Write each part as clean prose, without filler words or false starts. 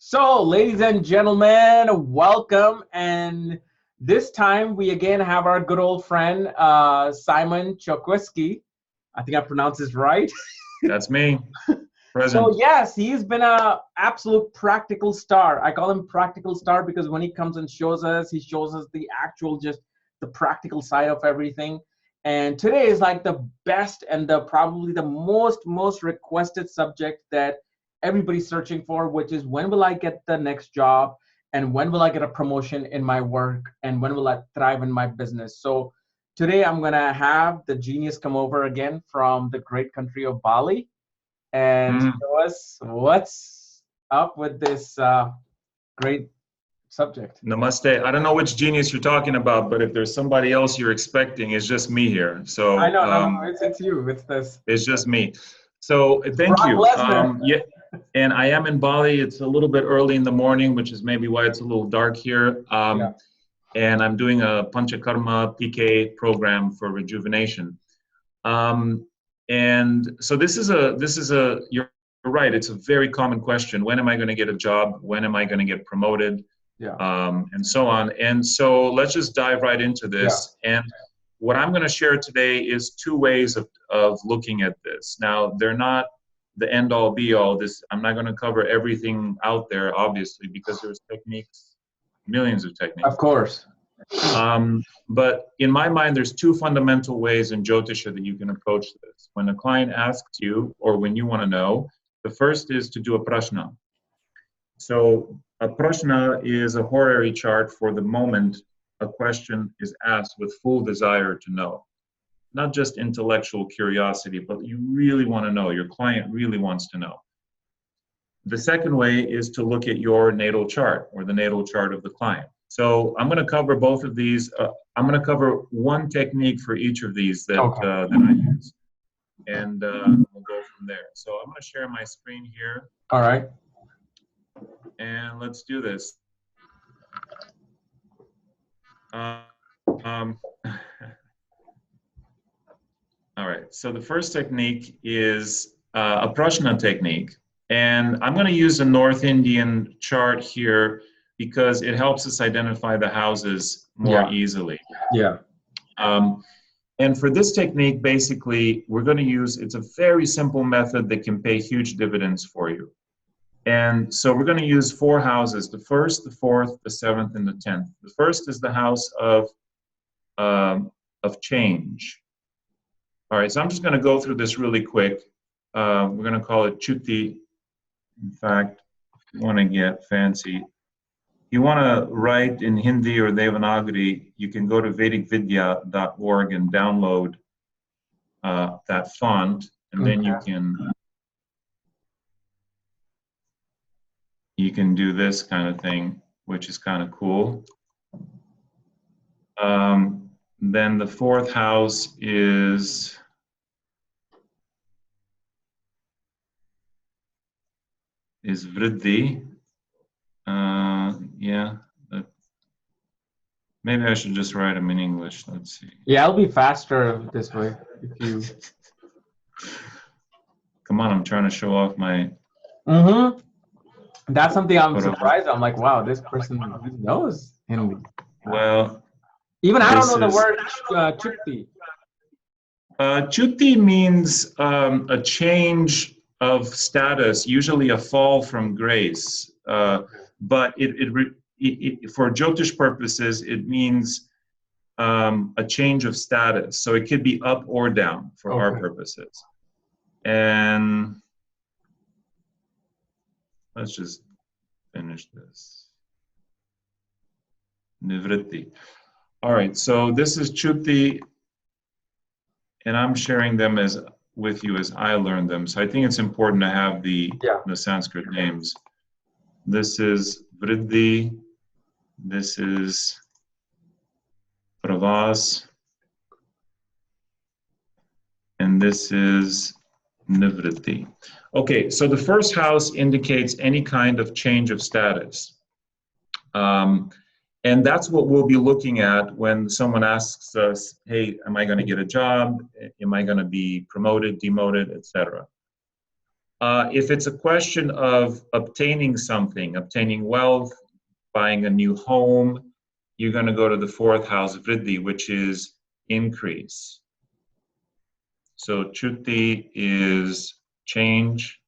So, ladies and gentlemen, welcome. And this time we again have our good old friend, Simon Chokoisky. I think I pronounced this right. That's me. Present. So, yes, he's been a absolute practical star. I call him practical star because when he comes and shows us, he shows us the actual, just the practical side of everything. And today is like the best and the probably the most requested subject that everybody's searching for, which is when will I get the next job, and when will I get a promotion in my work, and when will I thrive in my business. So today I'm gonna have the genius come over again from the great country of Bali and show us what's up with this great subject. Namaste. I don't know which genius you're talking about, but if there's somebody else you're expecting, it's just me here. So I know, no, it's you. It's this. It's just me. So thank you. Yeah, and I am in Bali. It's a little bit early in the morning, which is maybe why it's a little dark here. And I'm doing a Panchakarma PK program for rejuvenation. And so this is a. You're right. It's a very common question. When am I going to get a job? When am I going to get promoted? And so on. And so let's just dive right into this. And what I'm going to share today is two ways of looking at this. Now, they're not the end-all, be-all. I'm not going to cover everything out there, obviously, because there's techniques, millions of techniques. Of course. But in my mind, there's two fundamental ways in Jyotisha that you can approach this. When a client asks you, or when you want to know, the first is to do a prashna. So a prashna is a horary chart for the moment a question is asked with full desire to know. Not just intellectual curiosity, but you really want to know. Your client really wants to know. The second way is to look at your natal chart or the natal chart of the client. So I'm going to cover both of these. I'm going to cover one technique for each of these that I use. And we'll go from there. So I'm going to share my screen here. All right. And let's do this. All right, so the first technique is a prashna technique. And I'm going to use a North Indian chart here because it helps us identify the houses more easily. And for this technique, basically, we're going to use, it's a very simple method that can pay huge dividends for you. And so we're going to use four houses, the first, the fourth, the seventh, and the 10th. The first is the house of change. All right, so I'm just going to go through this really quick. We're going to call it Chuti. In fact, if you want to get fancy, you want to write in Hindi or Devanagari, you can go to vedicvidya.org and download that font, and then you can do this kind of thing, which is kind of cool. Then the fourth house is Vriddhi. Maybe I should just write them in English. Let's see. Yeah, it'll be faster this way if you. Come on, I'm trying to show off my. That's something I'm surprised. I'm like, wow, this person knows Hindi. Well, even I don't know the word chutti. Chutti means a change of status, usually a fall from grace. But for Jyotish purposes, it means a change of status. So it could be up or down for our purposes. And let's just finish this. Nivritti. All right, so this is Chutti, and I'm sharing them with you as I learned them. So I think it's important to have the Sanskrit names. This is Vriddhi, this is Pravas, and this is Nivritti. Okay, so the first house indicates any kind of change of status. And that's what we'll be looking at when someone asks us, hey, am I going to get a job? Am I going to be promoted, demoted, etc.? If it's a question of obtaining something, obtaining wealth, buying a new home, you're going to go to the fourth house, Vriddhi, which is increase. So Chuti is change.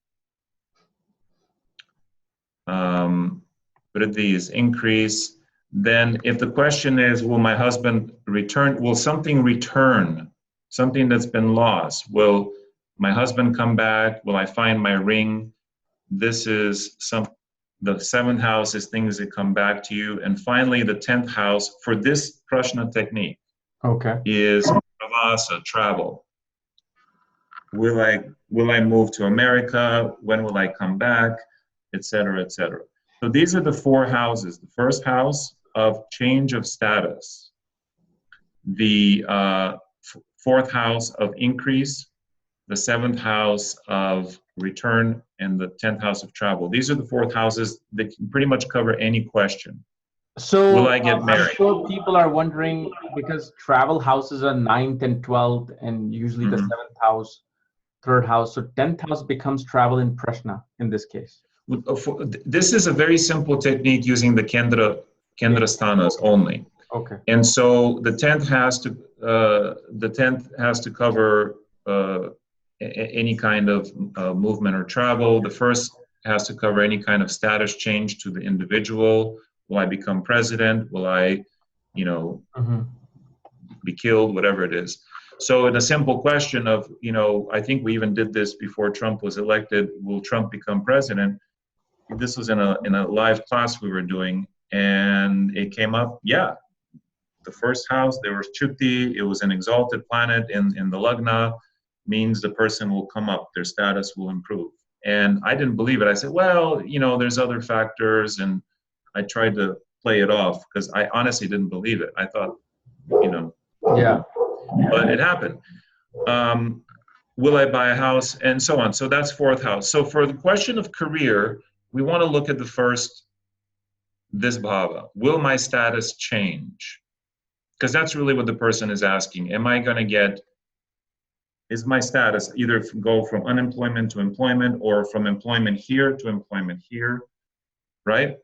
Vriddhi is increase. Then if the question is, will my husband return? Will something return? Something that's been lost? Will my husband come back? Will I find my ring? This is the seventh house is things that come back to you. And finally, the 10th house for this Prashna technique is pravasa, travel. Will I move to America? When will I come back? Etc., etc. So these are the four houses. The first house of change of status. The fourth house of increase. The seventh house of return, and the 10th house of travel. These are the fourth houses that can pretty much cover any question. So will I get married? I'm sure people are wondering, because travel houses are 9th and 12th, and usually the 7th house, 3rd house. So 10th house becomes travel in Prashna in this case. This is a very simple technique using the Kendra sthanas only. Okay. And so the 10th has to cover any kind of movement or travel. The first has to cover any kind of status change to the individual. Will I become president? Will I, be killed? Whatever it is. So in a simple question of, I think we even did this before Trump was elected. Will Trump become president? This was in a live class we were doing, and it came up. Yeah, the first house, there was Chuti. It was an exalted planet in the Lagna. Means the person will come up, their status will improve. And I didn't believe it. I said, well, there's other factors, and I tried to play it off because I honestly didn't believe it. I thought, Yeah. But it happened. Will I buy a house, and so on. So that's fourth house. So for the question of career, we want to look at the first, this bhava. Will my status change? Because that's really what the person is asking. Am I going to get, is my status either go from unemployment to employment, or from employment here to employment here, right?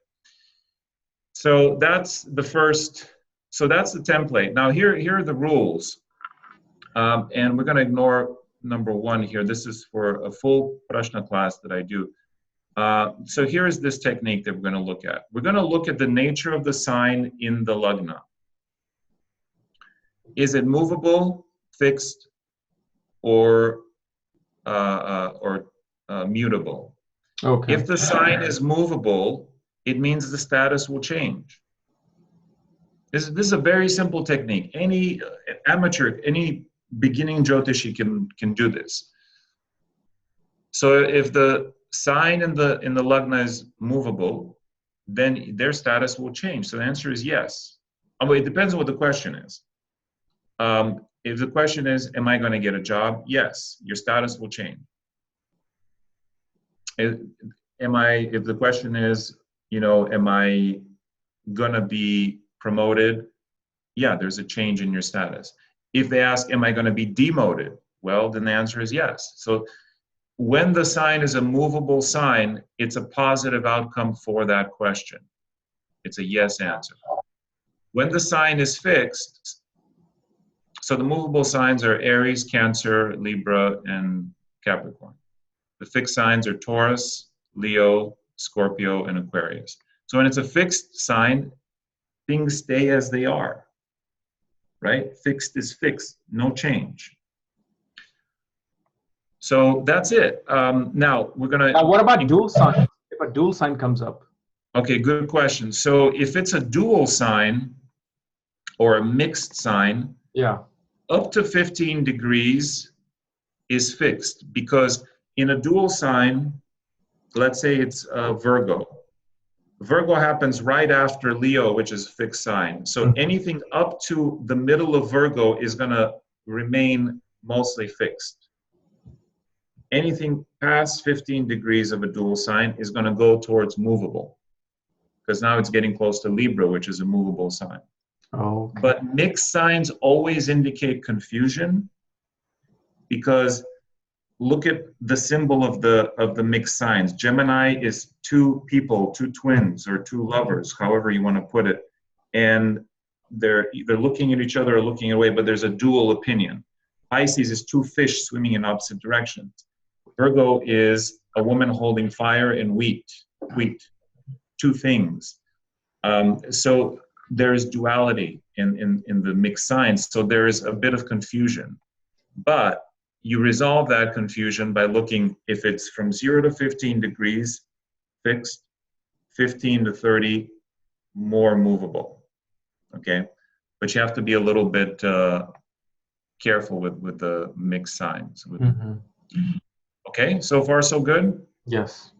So that's the first, so that's the template. Now here are the rules. And we're going to ignore number 1 here. This is for a full Prashna class that I do. So here is this technique that we're going to look at. We're going to look at the nature of the sign in the Lagna. Is it movable, fixed, or mutable? Okay. If the sign is movable, it means the status will change. This is a very simple technique. Any amateur, any beginning Jyotishi can do this. So if the sign in the Lagna is movable, then their status will change. So the answer is yes. It depends on what the question is. If the question is, am I going to get a job? Yes, your status will change. If the question is, am I going to be promoted? Yeah, there's a change in your status. If they ask, am I going to be demoted? Well, then the answer is yes. So when the sign is a movable sign, it's a positive outcome for that question. It's a yes answer. When the sign is fixed, so the movable signs are Aries, Cancer, Libra, and Capricorn. The fixed signs are Taurus, Leo, Scorpio, and Aquarius. So when it's a fixed sign, things stay as they are, right? Fixed is fixed, no change. So that's it. Now we're gonna. Now what about dual sign? If a dual sign comes up. Okay, good question. So if it's a dual sign or a mixed sign, yeah, up to 15 degrees is fixed, because in a dual sign, let's say it's Virgo. Virgo happens right after Leo, which is a fixed sign. So anything up to the middle of Virgo is going to remain mostly fixed. Anything past 15 degrees of a dual sign is going to go towards movable, because now it's getting close to Libra, which is a movable sign. Oh, okay. But mixed signs always indicate confusion, because look at the symbol of the mixed signs. Gemini is two people, two twins, or two lovers, however you want to put it, and they're either looking at each other or looking away, but there's a dual opinion. Pisces is two fish swimming in opposite directions. Virgo is a woman holding fire and wheat, two things. So there's duality in the mixed signs, so there is a bit of confusion. But you resolve that confusion by looking if it's from 0 to 15 degrees, fixed, 15 to 30, more movable, okay? But you have to be a little bit careful with the mixed signs. Okay, so far so good? Yes.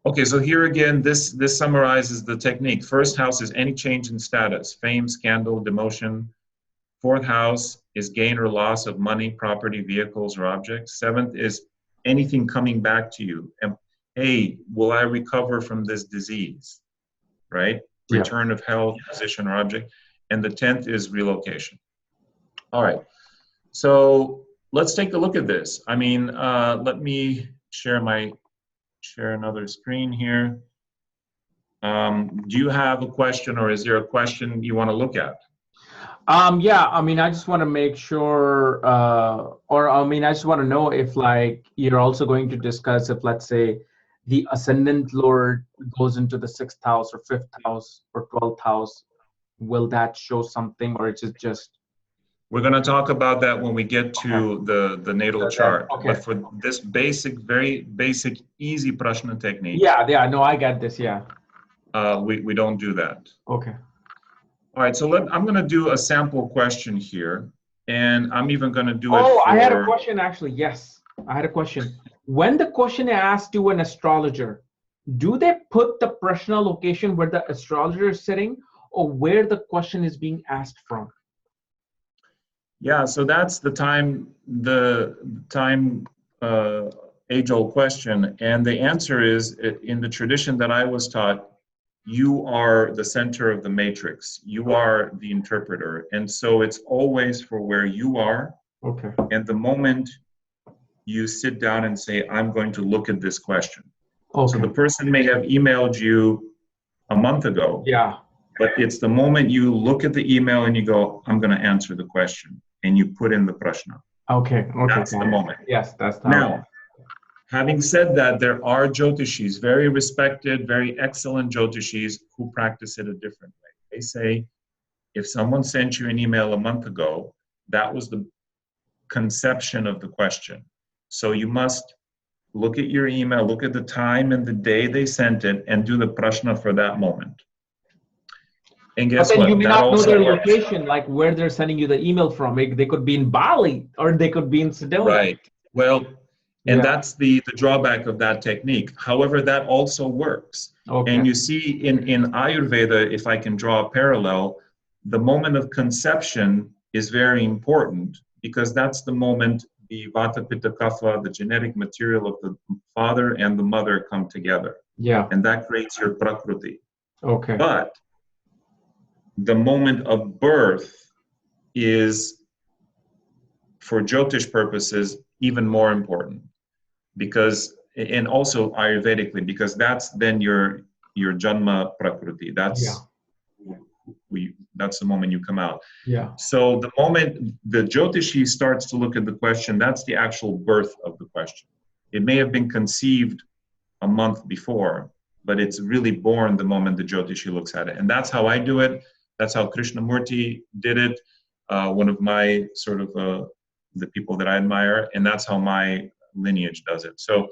Okay, so here again, this summarizes the technique. First house is any change in status, fame, scandal, demotion. Fourth house is gain or loss of money, property, vehicles, or objects. Seventh is anything coming back to you. And, hey, will I recover from this disease? Right? Yeah. Return of health, position, or object. And the 10th is relocation. All right. So let's take a look at this. I mean, let me share another screen here. Do you have a question, or is there a question you want to look at? Yeah, I mean, I just want to make sure, I just want to know if, like, you're also going to discuss if, let's say, the ascendant lord goes into the 6th house or 5th house or 12th house, will that show something, or is it just? We're going to talk about that when we get to the natal chart. Okay. But for this very basic, easy prashna technique. Yeah, no, I get this, yeah. We don't do that. Okay. All right, so I'm going to do a sample question here, and I'm even going to do it for... Oh, I had a question, actually, yes. I had a question. When the question is asked to an astrologer, do they put the prashna location where the astrologer is sitting, or where the question is being asked from? Yeah, so that's the age-old question, and the answer is, in the tradition that I was taught, you are the center of the matrix. You are the interpreter, and so it's always for where you are. Okay. And the moment you sit down and say, I'm going to look at this question. Okay. So the person may have emailed you a month ago. Yeah. But it's the moment you look at the email and you go, I'm going to answer the question, and you put in the prashna. Okay. That's the moment. Yes, that's the Now, having said that, there are Jyotishis, very respected, very excellent Jyotishis, who practice it a different way. They say, if someone sent you an email a month ago, that was the conception of the question. So you must look at your email, look at the time and the day they sent it, and do the prashna for that moment. And guess but then what? You may that not know their works. location, like where they're sending you the email from. They could be in Bali, or they could be in Sedona. Right. Well, and that's the drawback of that technique. However, that also works. Okay. And you see in Ayurveda, if I can draw a parallel, the moment of conception is very important, because that's the moment the Vata, Pitta, Kapha, the genetic material of the father and the mother come together. Yeah. And that creates your Prakriti. Okay. But the moment of birth is, for Jyotish purposes, even more important, because, and also Ayurvedically, because that's then your Janma Prakriti. That's that's the moment you come out. Yeah. So the moment the Jyotishi starts to look at the question, that's the actual birth of the question. It may have been conceived a month before, but it's really born the moment the Jyotishi looks at it. And that's how I do it. That's how Krishnamoorthy did it, one of my sort of the people that I admire, and that's how my lineage does it. So,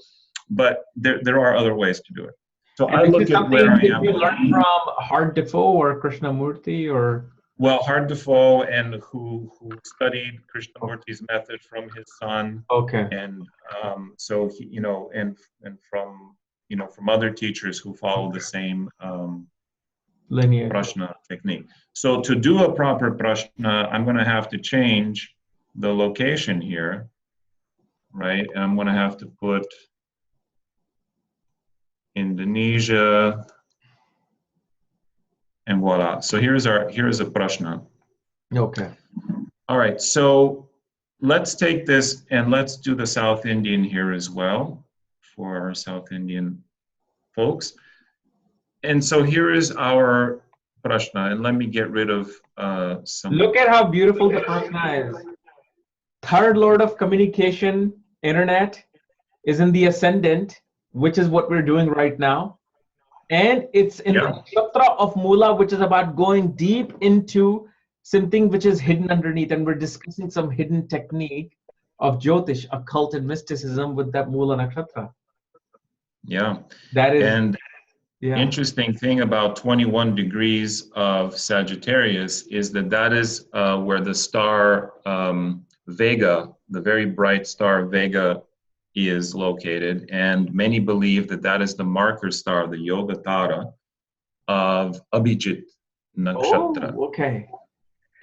but there are other ways to do it. So and I look at where I am. Did you learn from Hart Defoe or Krishnamurthy, or? Well, Hart Defoe, and who studied Krishnamurthy's method from his son. Okay. And so he, and from from other teachers who follow the same lineage prashna technique. So to do a proper prashna, I'm going to have to change the location here, right? And I'm going to have to put Indonesia, and voila. So here's a prashna. Okay. All right. So let's take this and let's do the South Indian here as well for our South Indian folks. And so here is our prashna, and let me get rid of some. Look at how beautiful the prashna is. Third lord of communication, internet, is in the ascendant, which is what we're doing right now. And it's in the nakshatra of Mula, which is about going deep into something which is hidden underneath. And we're discussing some hidden technique of Jyotish, occult and mysticism with that Mula nakshatra. Yeah. That is, and yeah. Interesting thing about 21 degrees of Sagittarius is that is where the star Vega, the very bright star Vega, is located, and many believe that is the marker star, the Yoga Tara of Abhijit Nakshatra. Oh, okay.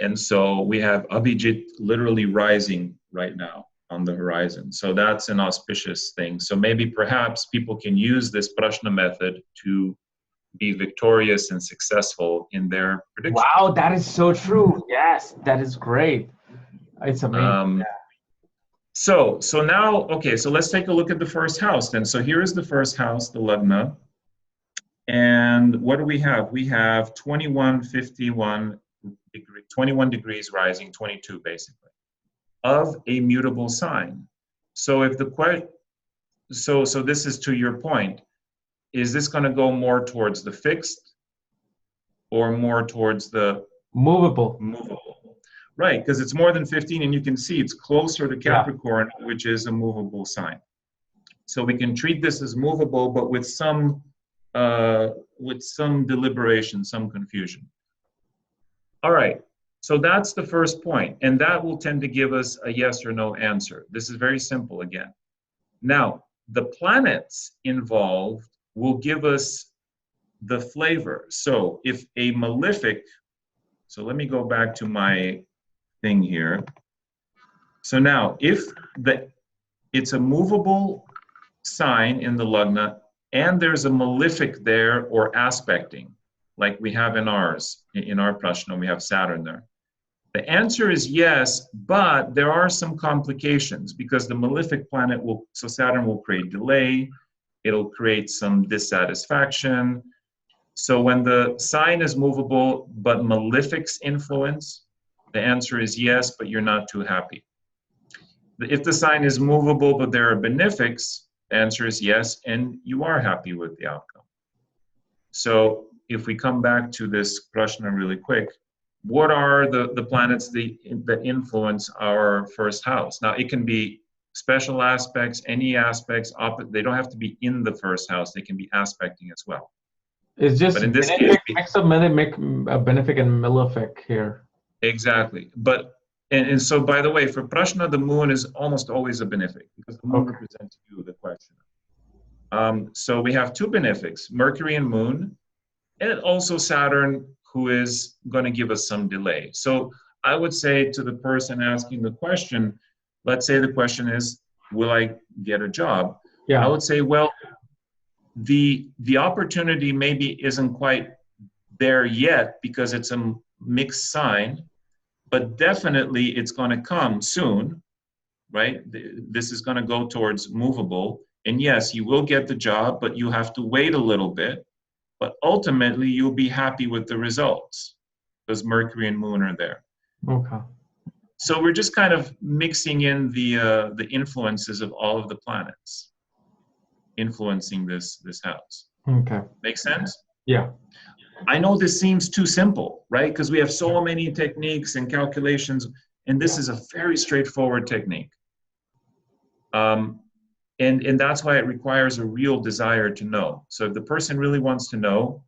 And so we have Abhijit literally rising right now on the horizon. So that's an auspicious thing. So maybe perhaps people can use this prashna method to be victorious and successful in their prediction. Wow, that is so true. Yes, that is great. It's amazing. So now, okay, so let's take a look at the first house then. So here is the first house, the Lagna. And what do we have? We have 21 degrees rising, 22 basically, of a mutable sign. So if the so this is to your point, is this going to go more towards the fixed or more towards the movable? Right, because it's more than 15, and you can see it's closer to Capricorn, which is a movable sign. So we can treat this as movable, but with some deliberation, some confusion. All right, so that's the first point, and that will tend to give us a yes or no answer. This is very simple again. Now, the planets involved will give us the flavor. So if a malefic, so let me go back to my thing here. So now, if it's a movable sign in the Lagna, and there's a malefic there or aspecting, like we have in ours, in our prashna, we have Saturn there. The answer is yes, but there are some complications because the malefic planet so Saturn will create delay, it'll create some dissatisfaction. So when the sign is movable, but malefic's influence, the answer is yes, but you're not too happy. If the sign is movable, but there are benefics, the answer is yes, and you are happy with the outcome. So if we come back to this prashna really quick, what are the planets that influence our first house? Now, it can be special aspects, any aspects, they don't have to be in the first house, they can be aspecting as well. It's just but in this case, mix of benefic and malefic here. Exactly. But and so, by the way, for prashna, the moon is almost always a benefic because the moon represents you, the questioner. So we have two benefics, Mercury and Moon, and also Saturn, who is going to give us some delay. So I would say to the person asking the question, let's say the question is, will I get a job? Yeah. I would say, well, the opportunity maybe isn't quite there yet because it's a mixed sign, but definitely it's going to come soon, right? This is going to go towards movable. And yes, you will get the job, but you have to wait a little bit. But ultimately, you'll be happy with the results because Mercury and Moon are there. Okay. So we're just kind of mixing in the influences of all of the planets influencing this house. Okay. Make sense? Yeah. I know this seems too simple, right? Because we have so many techniques and calculations, and this is a very straightforward technique. And that's why it requires a real desire to know. So if the person really wants to know,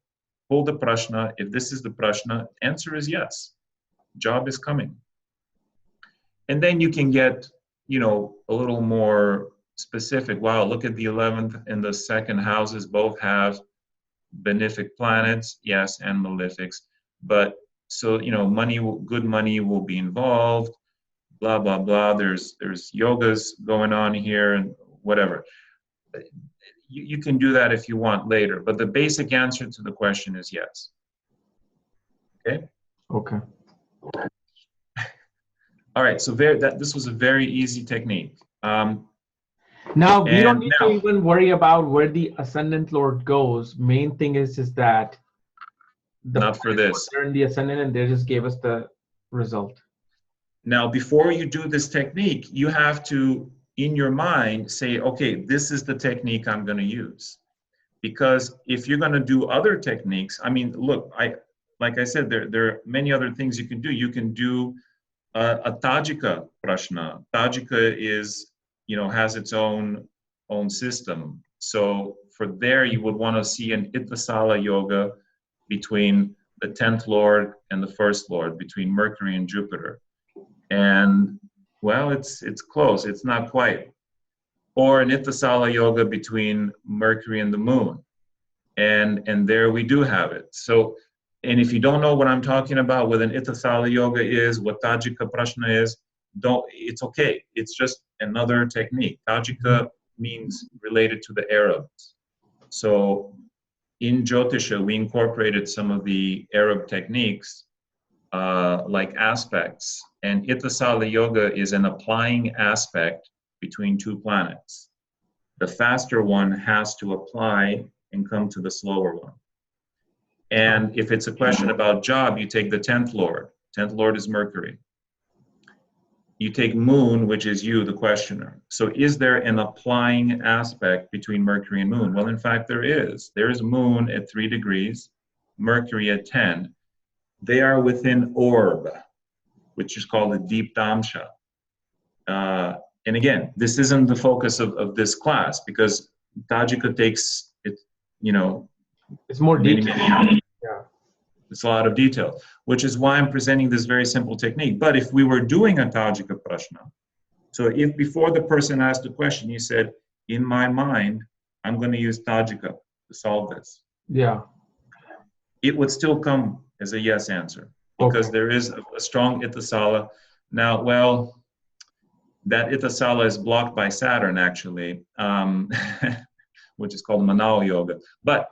pull the prashna. If this is the prashna, answer is yes. Job is coming. And then you can get, a little more specific. Wow, look at the 11th and the second houses both have benefic planets, yes, and malefics. But so, good money will be involved, blah, blah, blah. There's yogas going on here and whatever. You can do that if you want later, but the basic answer to the question is yes. Okay? Okay. All right, so this was a very easy technique. Now we don't need to now, even worry about where the ascendant lord goes. Main thing is that the not for this. they're in the ascendant and they just gave us the result. Now, before you do this technique, you have to, in your mind, say, okay, this is the technique I'm going to use. Because if you're going to do other techniques, I mean, look, like I said, there are many other things you can do. You can do a Tajika Prashna. Tajika is, has its own system. So for there, you would want to see an Ittasala yoga between the 10th Lord and the 1st Lord, between Mercury and Jupiter. And, well, it's close. It's not quite. Or an Ittasala yoga between Mercury and the Moon. And there we do have it. So, and if you don't know what I'm talking about, what an Ittasala yoga is, what Tajika Prashna is, it's okay. It's just another technique. Tajika means related to the Arabs. So in Jyotisha, we incorporated some of the Arab techniques, like aspects. And Ittasala yoga is an applying aspect between two planets. The faster one has to apply and come to the slower one. And if it's a question about job, you take the 10th Lord. 10th Lord is Mercury. You take Moon, which is you, the questioner. So is there an applying aspect between Mercury and Moon? Well, in fact, there is. There is Moon at 3 degrees, Mercury at 10. They are within orb, which is called a deep damsha. And again, this isn't the focus of this class because Tajika takes it, it's more detailed. Yeah. It's a lot of detail, which is why I'm presenting this very simple technique. But if we were doing a Tajika Prashna, so if before the person asked the question, you said, in my mind, I'm going to use Tajika to solve this. Yeah. It would still come as a yes answer because there is a strong Ittasala. Now, well, that Ittasala is blocked by Saturn, actually, which is called Manao Yoga. But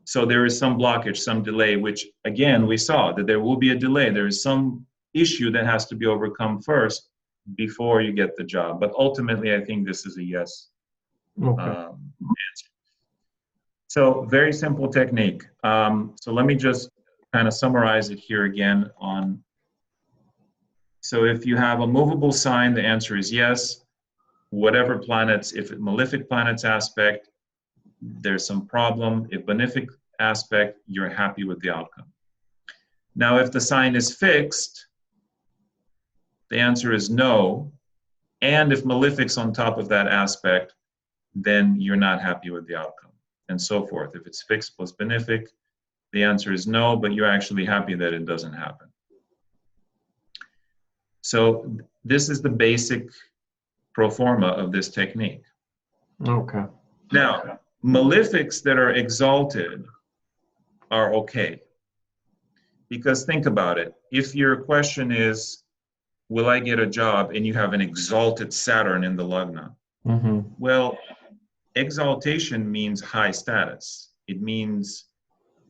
so there is some blockage, some delay, which again, we saw that there will be a delay. There is some issue that has to be overcome first before you get the job. But ultimately, I think this is a yes answer. So very simple technique. So let me just kind of summarize it here again on. So if you have a movable sign, the answer is yes. Whatever planets, if it malefic planets aspect, there's some problem. If benefic aspect, you're happy with the outcome. Now, if the sign is fixed, the answer is no. And if malefic's on top of that aspect, then you're not happy with the outcome, and so forth. If it's fixed plus benefic, the answer is no, but you're actually happy that it doesn't happen. So this is the basic pro forma of this technique. Okay. Now, malefics that are exalted are okay. Because think about it. If your question is, will I get a job, and you have an exalted Saturn in the Lagna, well, exaltation means high status. It means,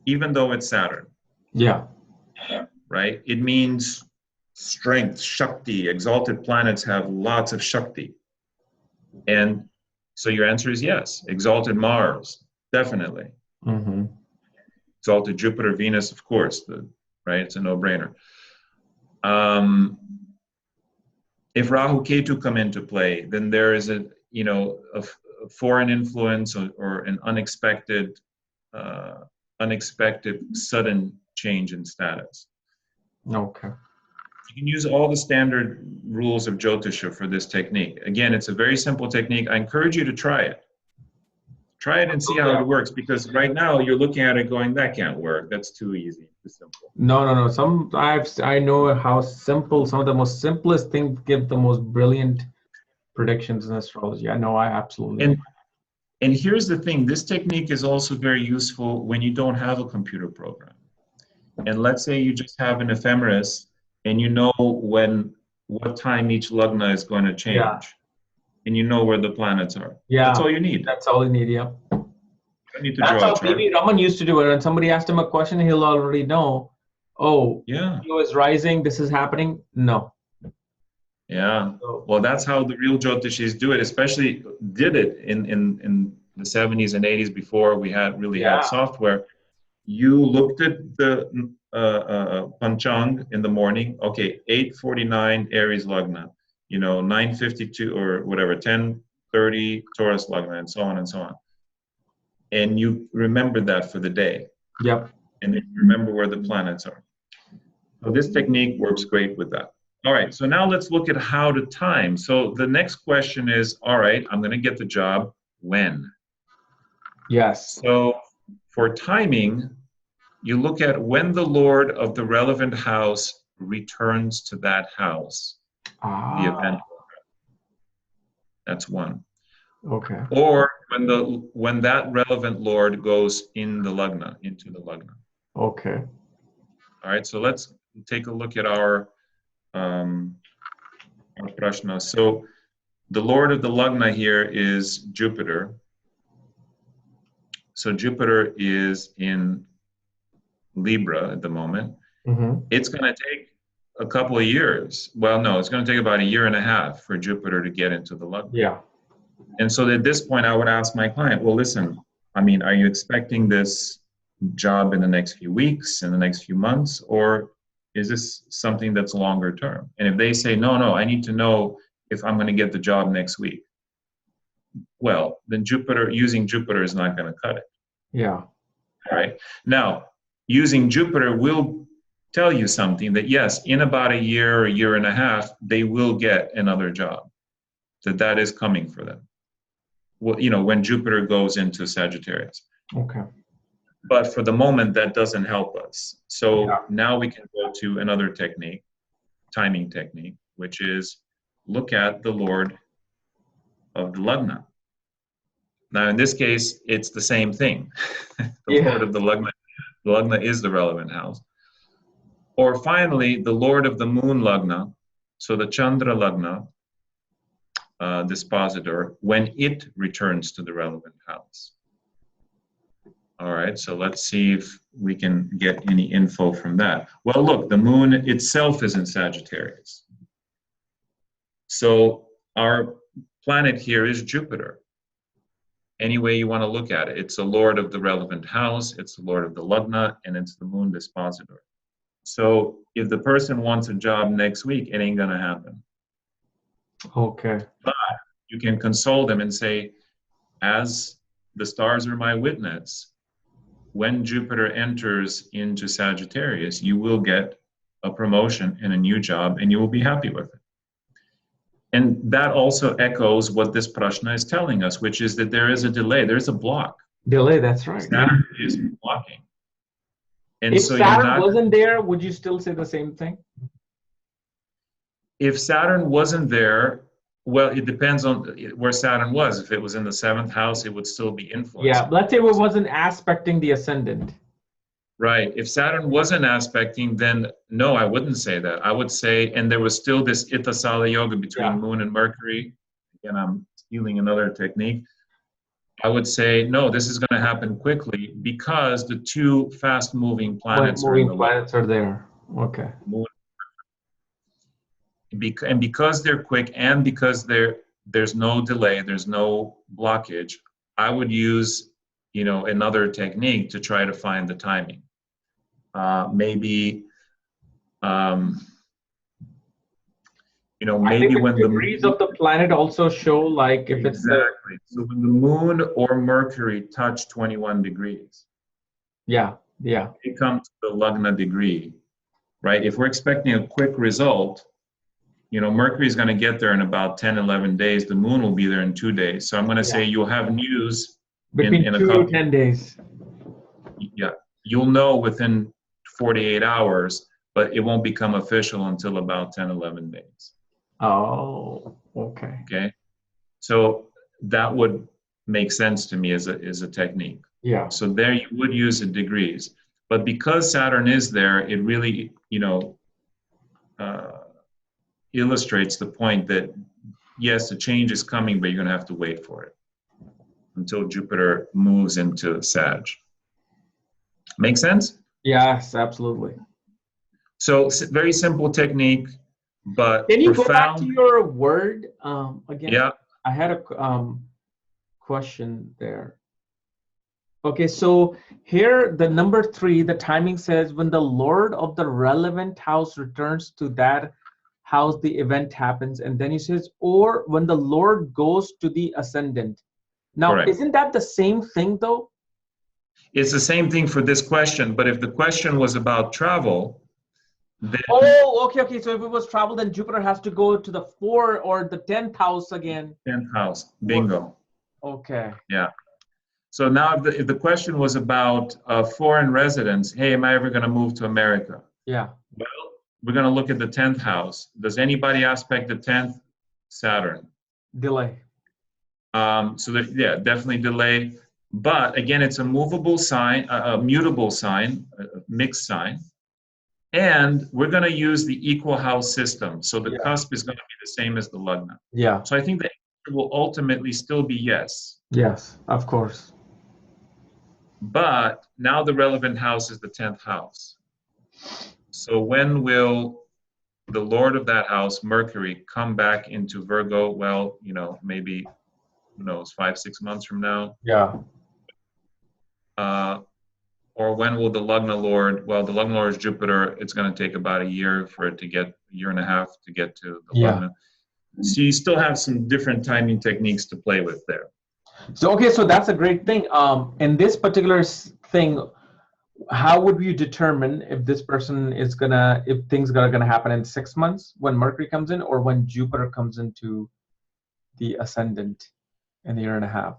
even though it's Saturn. Yeah. Right? It means strength, Shakti. Exalted planets have lots of Shakti. And so your answer is yes. Exalted Mars, definitely. Exalted Jupiter, Venus, of course. Right? It's a no-brainer. If Rahu Ketu come into play, then there is a foreign influence or an unexpected sudden change in status. Okay. You can use all the standard rules of Jyotisha for this technique. Again, it's a very simple technique. I encourage you to try it. Try it and see how it works, because right now you're looking at it going, that can't work. That's too easy, too simple. No. I know how simple, some of the most simplest things give the most brilliant predictions in astrology. I know, I absolutely. And here's the thing, this technique is also very useful when you don't have a computer program. And let's say you just have an ephemeris and you know what time each lagna is going to change. Yeah. And you know where the planets are. Yeah. That's all you need. That's all you need, yeah. You don't need to That's draw how a chart. P.V. Raman used to do it. When somebody asked him a question, he'll already know, oh, yeah, Leo is rising, this is happening. No. Yeah. So, Well, that's how the real Jyotishis do it, especially did it in the 70s and 80s before we had really had yeah. software. You looked at the Panchang in the morning. Okay, 8:49 Aries Lagna, 9:52 or whatever, 10:30 Taurus Lagna, and so on and so on. And you remember that for the day. Yep. And you remember where the planets are. So this technique works great with that. All right, so now let's look at how to time. So the next question is, all right, I'm going to get the job when? Yes. So for timing, you look at when the Lord of the relevant house returns to that house, the event. That's one. Okay. Or when that relevant Lord goes in the Lagna, into the Lagna. Okay. All right, so let's take a look at our prashna. So the Lord of the Lagna here is Jupiter. So Jupiter is in Libra at the moment. Mm-hmm. It's going to take a couple of years. Well, no, it's going to take about a year and a half for Jupiter to get into the Lagna. Yeah. And so at this point, I would ask my client, well, listen, I mean, are you expecting this job in the next few weeks, in the next few months, or is this something that's longer term? And if they say, no, I need to know if I'm going to get the job next week, well, then using Jupiter is not going to cut it. Yeah. All right. Now, using Jupiter will tell you something that, yes, in about a year or a year and a half, they will get another job, that is coming for them. Well, when Jupiter goes into Sagittarius. Okay. But for the moment, that doesn't help us. So Yeah. now we can go to another technique, timing technique, which is look at the Lord of the Lagna. Now, in this case, it's the same thing. The Lord of the Lagna is the relevant house. Or finally, the Lord of the Moon Lagna, so the Chandra Lagna, dispositor, when it returns to the relevant house. All right, so let's see if we can get any info from that. Well, look, the moon itself is in Sagittarius. So our planet here is Jupiter. Any way you want to look at it, it's the Lord of the relevant house, it's the Lord of the Lagna, and it's the moon dispositor. So if the person wants a job next week, it ain't going to happen. Okay. But you can console them and say, as the stars are my witness, when Jupiter enters into Sagittarius, you will get a promotion and a new job, and you will be happy with it. And that also echoes what this prashna is telling us, which is that there is a delay, there's a block. Delay, that's right. Saturn is blocking. And If so Saturn wasn't there, would you still say the same thing? If Saturn wasn't there, well, it depends on where Saturn was. If it was in the 7th house, it would still be influencing. Yeah, let's say it wasn't aspecting the ascendant. Right. If Saturn wasn't aspecting, then no, I wouldn't say that. I would say, and there was still this Ittasala Yoga between Moon and Mercury. Again, I'm stealing another technique. I would say, no, this is going to happen quickly because the two fast-moving planets are there. Okay. Moon. And because they're quick and because there's no delay, there's no blockage, I would use, another technique to try to find the timing. Maybe maybe when the degrees of the planet also show, like, if it's exactly. So when the moon or Mercury touch 21 degrees, it comes to the Lagna degree, right? If we're expecting a quick result, Mercury is going to get there in about 10, 11 days. The moon will be there in 2 days. So I'm going to say you'll have news between in 2 to 10 days. Yeah, you'll know within 48 hours, but it won't become official until about 10, 11 days. Oh, okay. Okay, so that would make sense to me as a technique. Yeah. So there you would use the degrees, but because Saturn is there, it really, illustrates the point that yes, the change is coming, but you're going to have to wait for it until Jupiter moves into Sag. Make sense? Yes, absolutely. So very simple technique. but Can you go back to profound. your word again? Yeah. I had a question there. Okay, so here the number 3, the timing says when the Lord of the relevant house returns to that house, the event happens, and then he says, or when the Lord goes to the ascendant. Now, Correct. isn't that the same thing though? It's the same thing for this question, but if the question was about travel, then Oh, okay. So if it was travel, then Jupiter has to go to the 4 or the 10th house again. 10th house, bingo. Okay. Yeah. So now if the question was about foreign residence, hey, am I ever going to move to America? Yeah. Well, we're going to look at the 10th house. Does anybody aspect the 10th? Saturn. Delay. So that, yeah, definitely delay. But again, it's a movable sign, a mutable sign, a mixed sign. And we're going to use the equal house system. So the cusp is going to be the same as the Lagna. Yeah. So I think the answer will ultimately still be yes. Yes, of course. But now the relevant house is the 10th house. So when will the Lord of that house, Mercury, come back into Virgo? Well, you know, maybe, who knows, 5-6 months from now. Yeah. Or when will the Lagna Lord, well, the Lagna Lord is Jupiter. It's going to take about a year for it to get, a year and a half to get to the Lagna. So you still have some different timing techniques to play with there. So, okay, so that's a great thing. In this particular thing, how would you determine if this person is if things are gonna happen in 6 months when Mercury comes in, or when Jupiter comes into the ascendant in a year and a half?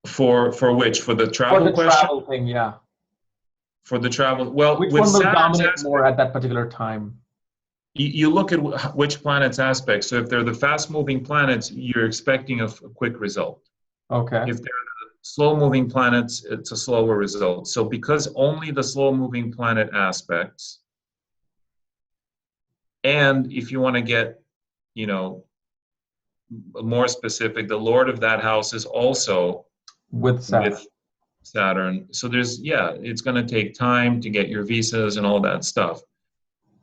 For which? For the travel For the question? travel thing, yeah. For the travel, well, Which with one will Saturn's dominate aspect, more at that particular time? you look at which planet's aspect. So if they're the fast-moving planets, you're expecting a quick result. Okay. If they're the slow-moving planets, it's a slower result. So because only the slow-moving planet aspects, and if you want to get, you know, more specific, the Lord of that house is also With Saturn. with Saturn. So there's, yeah, it's going to take time to get your visas and all that stuff.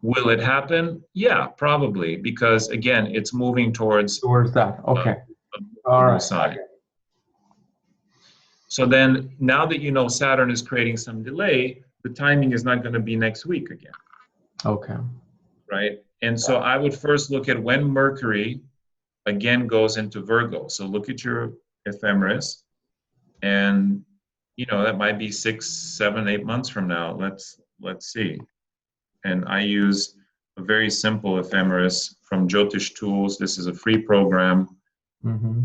Will it happen? Yeah, probably, because again, it's moving towards that. Okay. All right. Sign. So then, now that you know Saturn is creating some delay, the timing is not going to be next week again. Okay. Right? And so I would first look at when Mercury again goes into Virgo. So look at your ephemeris, and you know that might be 6, 7, 8 months from now. Let's see. And I use a very simple ephemeris from Jyotish tools. This is a free program. Mm-hmm.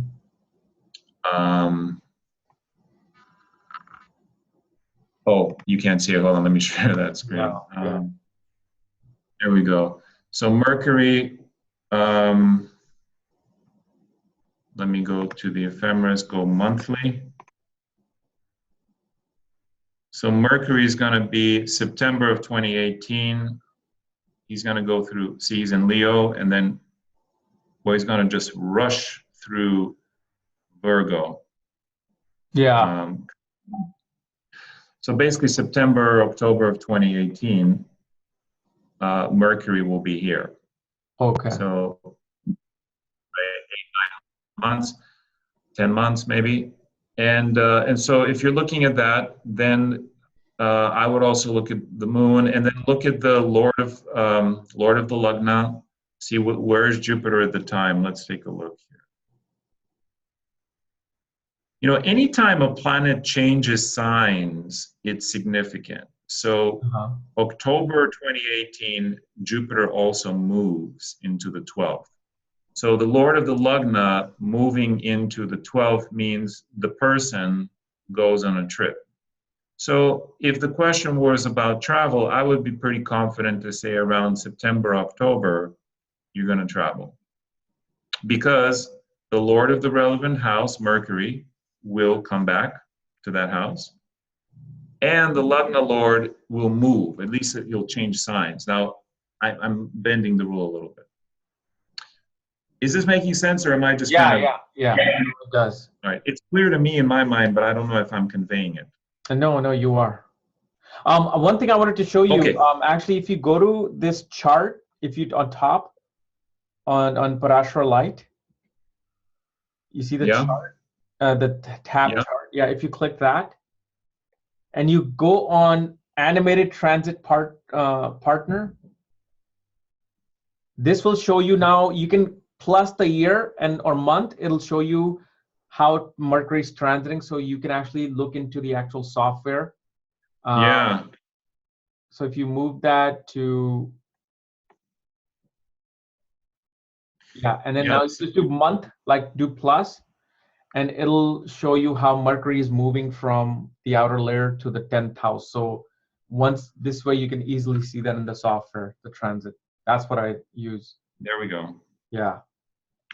Oh, you can't see it. Hold on, let me share that screen. There we go. So Mercury, let me go to the ephemeris, go monthly. So Mercury is going to be September of 2018. He's going to go through, see, he's in Leo, and then, well, he's going to just rush through Virgo. Yeah. So basically September, October of 2018, Mercury will be here. Okay. So 8, 9 months, 10 months maybe. And so if you're looking at that, then I would also look at the moon, and then look at the Lord of the Lagna. See where is Jupiter at the time. Let's take a look here. You know, anytime a planet changes signs, it's significant. So October 2018, Jupiter also moves into the 12th. So the Lord of the Lagna moving into the 12th means the person goes on a trip. So if the question was about travel, I would be pretty confident to say around September, October, you're going to travel. Because the Lord of the relevant house, Mercury, will come back to that house. And the Lagna Lord will move. At least he'll change signs. Now, I'm bending the rule a little bit. Is this making sense, or am I just kind of... Yeah, it does. All right. It's clear to me in my mind, but I don't know if I'm conveying it. No, you are. One thing I wanted to show you, Okay. actually, if you go to this chart if you on top on Parashara Light, you see the Yeah. chart, the tab Yeah. chart. Yeah, if you click that, and you go on animated transit partner, this will show you now. You can plus the year and or month. It'll show you how Mercury is transiting, so you can actually look into the actual software. Yeah. So if you move that to, yeah, and then now you Yes. just do month, like do plus, and it'll show you how Mercury is moving from the outer layer to the 10th house. So once this way, you can easily see that in the software, the transit. That's what I use. There we go. Yeah.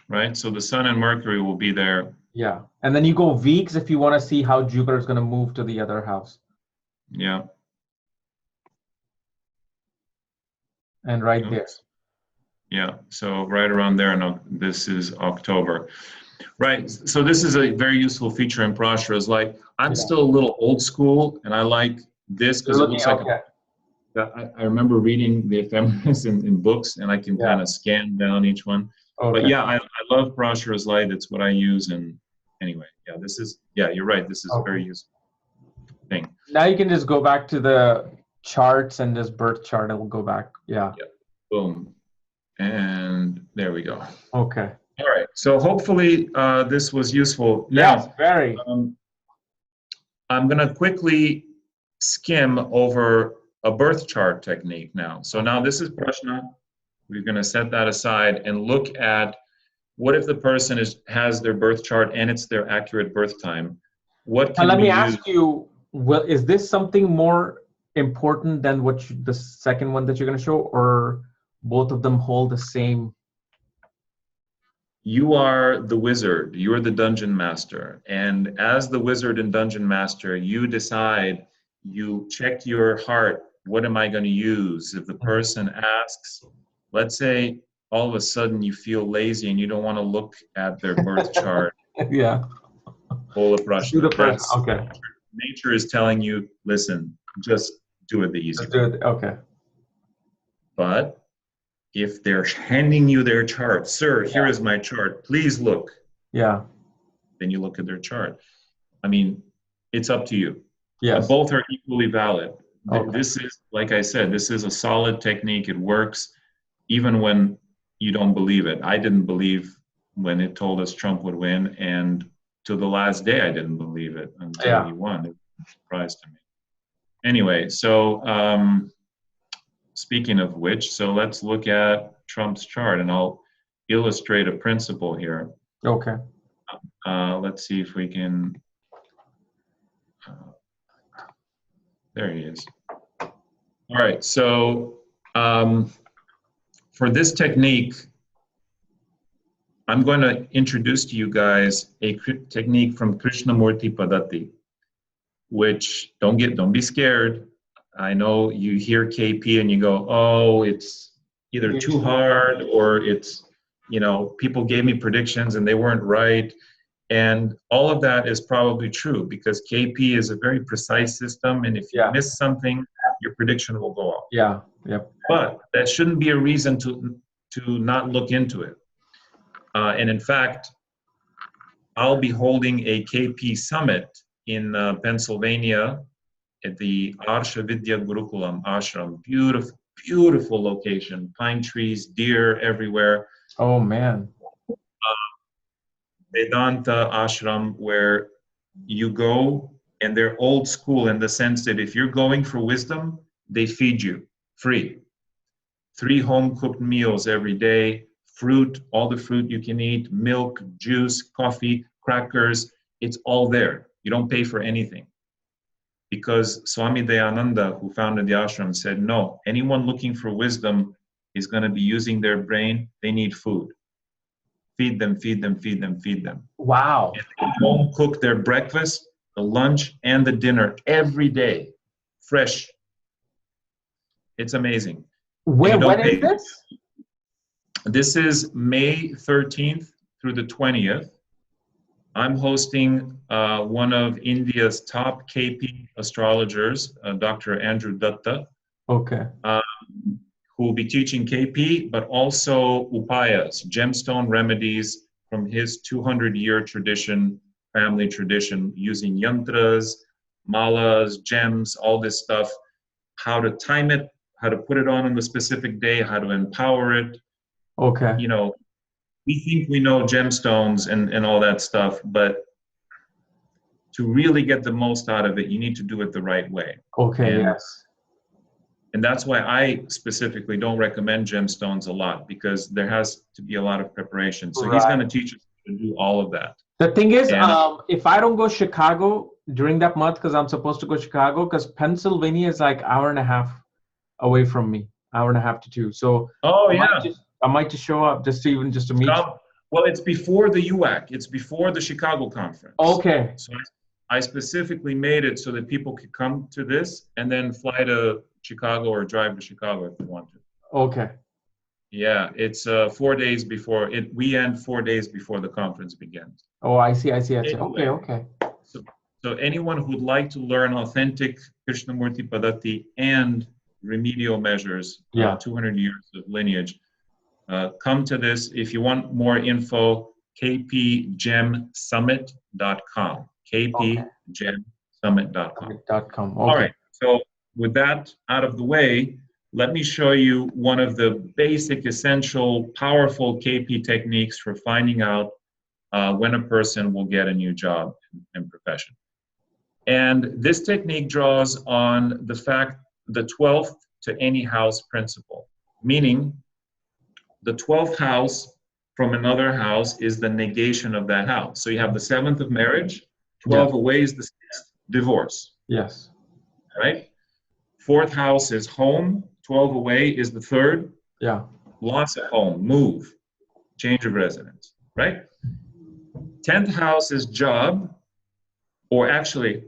Right. So the Sun and Mercury will be there. Yeah. And then you go weeks if you want to see how Jupiter is going to move to the other house. Yeah. And right Oops. there. Yeah. So right around there. No, this is October. Right. So this is a very useful feature in Parashara. Is like I'm still a little old school, and I like this because it looks like I remember reading the ephemeris in books, and I can kind of scan down each one. But yeah, I love Parashara's Light. It's what I use. And anyway, yeah, this is, yeah, you're right. This is a very useful thing. Now you can just go back to the charts and this birth chart. It will go back. Yeah. Boom. And there we go. Okay. All right. So hopefully this was useful. Yes, Now, very. I'm going to quickly skim over a birth chart technique now. So now this is Prashna. We're going to set that aside and look at what if the person has their birth chart and it's their accurate birth time. What can Let me use? ask you, well, is this something more important than what the second one that you're going to show, or both of them hold the same? You are the wizard, you are the dungeon master. And as the wizard and dungeon master, you decide, you check your heart, what am I going to use? If the person asks, let's say all of a sudden you feel lazy and you don't want to look at their birth chart. Yeah. Hold a brush. That's okay. Nature is telling you, listen, just do it the easy way. Do it. Okay. But if they're handing you their chart, sir, here is my chart, please look. Yeah. Then you look at their chart. I mean, it's up to you. Yes. Both are equally valid. Okay. This is, like I said, this is a solid technique. It works even when you don't believe it. I didn't believe when it told us Trump would win, and to the last day I didn't believe it until he won. It was a surprise to me. Anyway, so speaking of which, so let's look at Trump's chart, and I'll illustrate a principle here. Okay. Let's see if we can. There he is. All right, so for this technique, I'm going to introduce to you guys a technique from Krishnamoorthy Parvati, which don't be scared. I know you hear KP and you go, oh, it's either too hard or it's, people gave me predictions and they weren't right. And all of that is probably true because KP is a very precise system. And if you miss something, your prediction will go off. Yeah. Yep. But that shouldn't be a reason to not look into it. And in fact, I'll be holding a KP summit in Pennsylvania at the Arsha Vidya Gurukulam Ashram. Beautiful, beautiful location. Pine trees, deer everywhere. Oh, man. Vedanta Ashram, where you go, and they're old school in the sense that if you're going for wisdom, they feed you free. 3 home-cooked meals every day, fruit, all the fruit you can eat, milk, juice, coffee, crackers, it's all there. You don't pay for anything. Because Swami Dayananda, who founded the ashram, said, no, anyone looking for wisdom is going to be using their brain. They need food. Feed them, feed them, feed them, feed them. Wow. And they home cook their breakfast, the lunch, and the dinner every day, fresh. It's amazing. When is this? This is May 13th through the 20th. I'm hosting one of India's top KP astrologers, Dr. Andrew Datta, Okay. who will be teaching KP, but also upayas, gemstone remedies from his 200-year tradition, family tradition, using yantras, malas, gems, all this stuff, how to time it, how to put it on the specific day, how to empower it. Okay. You know, we think we know gemstones and all that stuff, but to really get the most out of it, you need to do it the right way. Okay, yes. And that's why I specifically don't recommend gemstones a lot, because there has to be a lot of preparation. So he's going to teach us how to do all of that. The thing is, if I don't go Chicago during that month, because I'm supposed to go Chicago, because Pennsylvania is like hour and a half away from me, hour and a half to 2. So I might just show up just to meet you. Well, it's before the UAC. It's before the Chicago conference. Okay. So I specifically made it so that people could come to this and then fly to Chicago or drive to Chicago if they want to. Okay. Yeah, it's 4 days before it. We end 4 days before the conference begins. Oh, I see. Anyway, Okay. So anyone who would like to learn authentic Krishnamoorthy Parvati and remedial measures, 200 years of lineage, come to this. If you want more info, kpgemsummit.com. kpgemsummit.com. Okay. All right. So with that out of the way, let me show you one of the basic, essential, powerful KP techniques for finding out when a person will get a new job and profession. And this technique draws on the fact the 12th to any house principle, meaning the 12th house from another house is the negation of that house. So you have the 7th of marriage, 12 away is the 6th, divorce. Yes. Right? 4th house is home, 12 away is the 3rd. Yeah. Loss of home, move, change of residence, right? 10th house is job, or actually,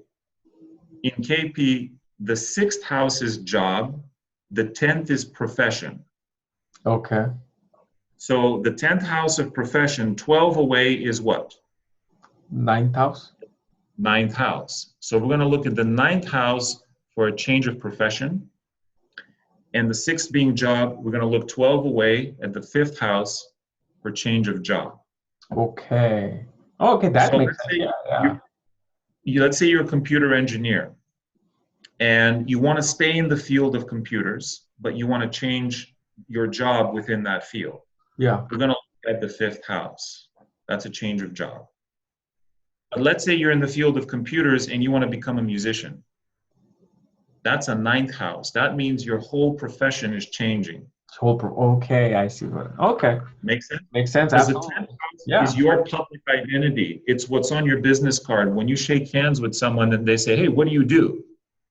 in KP, the 6th house is job, the 10th is profession. Okay. So the 10th house of profession, 12 away is what? 9th house. 9th house. So we're going to look at the 9th house for a change of profession. And the 6th being job, we're going to look 12 away at the 5th house for change of job. Okay. Okay, that makes sense. Let's say you're a computer engineer and you want to stay in the field of computers, but you want to change your job within that field. Yeah. We're going to look at the 5th house. That's a change of job. But let's say you're in the field of computers and you want to become a musician. That's a 9th house. That means your whole profession is changing. Okay, I see. Okay. Makes sense? Makes sense. Because the 10th house is your public identity. It's what's on your business card. When you shake hands with someone and they say, hey, what do you do?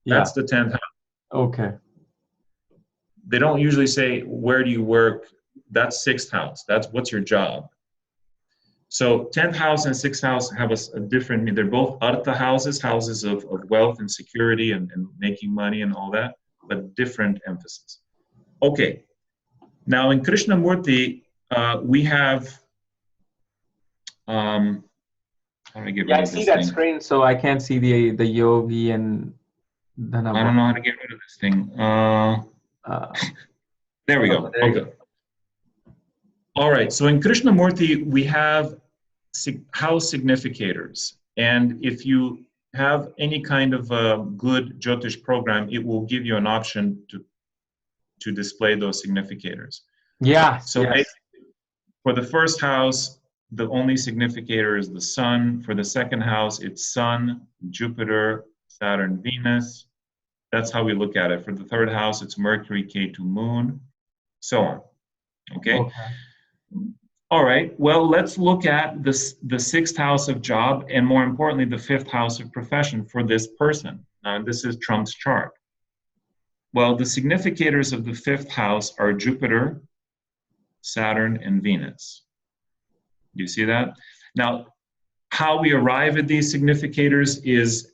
That's the 10th house. Okay. They don't usually say, where do you work? That's 6th house. That's what's your job. So 10th house and 6th house have a different, they're both artha houses, houses of wealth and security and making money and all that, but different emphasis. Okay. Now in Krishnamurthy, we have, how do I get rid of I this see that thing? screen, so I can't see the yogi and then I don't know how to get rid of this thing. There we go. Okay. All right. So in Krishnamurthy, we have house significators. And if you have any kind of a good Jyotish program, it will give you an option to display those significators. Yeah. So basically, for the first house, the only significator is the sun. For the second house, it's Sun, Jupiter, Saturn, Venus. That's how we look at it. For the third house, it's Mercury, Ketu, Moon, so on. Okay? All right. Well, let's look at the 6th house of job and more importantly, the 5th house of profession for this person. This is Trump's chart. Well, the significators of the 5th house are Jupiter, Saturn, and Venus. Do you see that? Now, how we arrive at these significators is,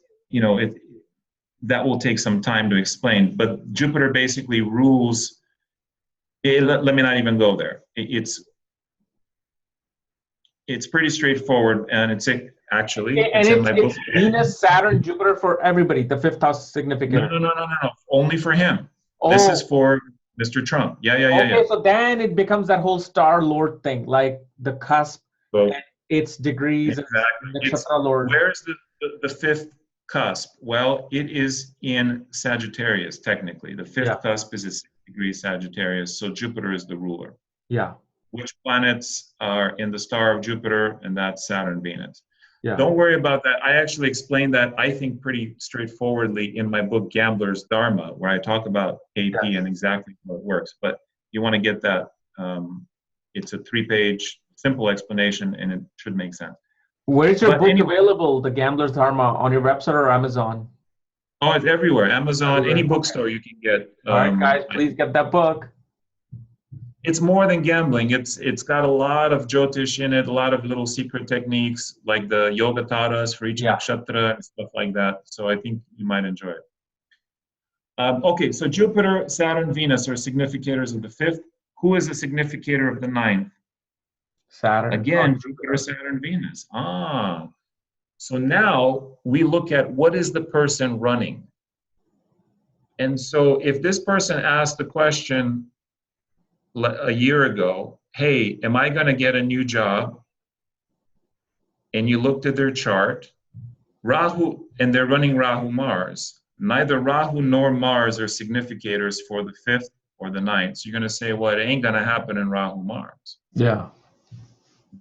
that will take some time to explain, but Jupiter basically rules, let me not even go there. It's pretty straightforward, and it's actually, it's in my book. It's Venus, Saturn, Jupiter for everybody, the 5th house significator. No. Only for him. Oh. This is for Mr. Trump. Yeah. Okay, so then it becomes that whole star lord thing, like the cusp So and its degrees and exactly. It's nakshatra lord. where's the fifth cusp? Well, it is in Sagittarius, technically. The fifth Yeah. cusp is a 6-degree Sagittarius, so Jupiter is the ruler. Yeah. Which planets are in the star of Jupiter? And that's Saturn, Venus. Yeah. Don't worry about that. I actually explained that, I think, pretty straightforwardly in my book, Gambler's Dharma, where I talk about AP and exactly how it works. But you want to get that, it's a 3-page simple explanation, and it should make sense. Where is your But book anyway, available, The Gambler's Dharma, on your website or Amazon? oh, it's everywhere. Amazon, Everywhere. any bookstore you can get. All right, guys, please get that book. It's more than gambling. It's got a lot of Jyotish in it, a lot of little secret techniques, like the yoga taras for each nakshatra and stuff like that. So I think you might enjoy it. Okay, so Jupiter, Saturn, Venus are significators of the 5th. Who is a significator of the 9th? Saturn. Again, Jupiter, Saturn, Venus. Ah. So now we look at what is the person running. And so if this person asked the question a year ago, hey, am I going to get a new job? And you looked at their chart, Rahu, and they're running Rahu Mars. Neither Rahu nor Mars are significators for the 5th or the 9th. So you're going to say, well, it ain't going to happen in Rahu Mars. Yeah.